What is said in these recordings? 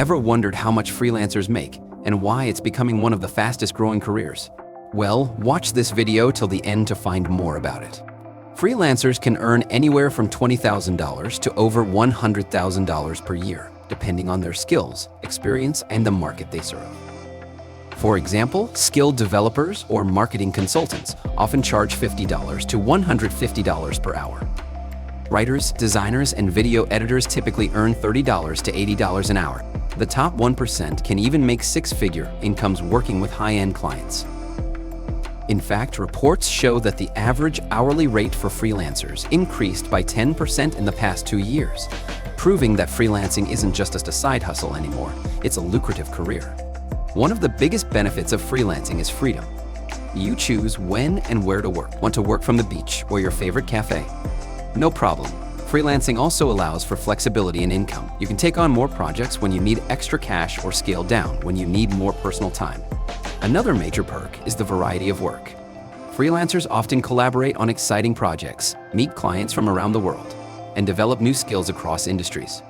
Ever wondered how much freelancers make and why it's becoming one of the fastest growing careers? Well, watch this video till the end to find more about it. Freelancers can earn anywhere from $20,000 to over $100,000 per year, depending on their skills, experience, and the market they serve. For example, skilled developers or marketing consultants often charge $50 to $150 per hour. Writers, designers, and video editors typically earn $30 to $80 an hour. The top 1% can even make six-figure incomes working with high-end clients. In fact, reports show that the average hourly rate for freelancers increased by 10% in the past 2 years, proving that freelancing isn't just a side hustle anymore, it's a lucrative career. One of the biggest benefits of freelancing is freedom. You choose when and where to work. Want to work from the beach or your favorite cafe? No problem. Freelancing also allows for flexibility in income. You can take on more projects when you need extra cash or scale down when you need more personal time. Another major perk is the variety of work. Freelancers often collaborate on exciting projects, meet clients from around the world, and develop new skills across industries.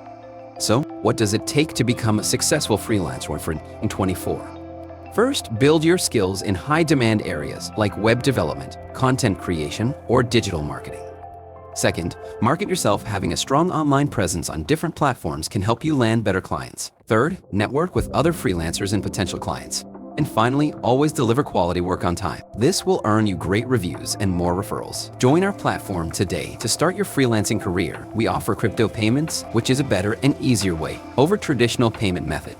So, what does it take to become a successful freelancer in 2024? First, build your skills in high-demand areas like web development, content creation, or digital marketing. Second, market yourself. Having a strong online presence on different platforms can help you land better clients. Third, network with other freelancers and potential clients. And finally, always deliver quality work on time. This will earn you great reviews and more referrals. Join our platform today to start your freelancing career. We offer crypto payments, which is a better and easier way over traditional payment method.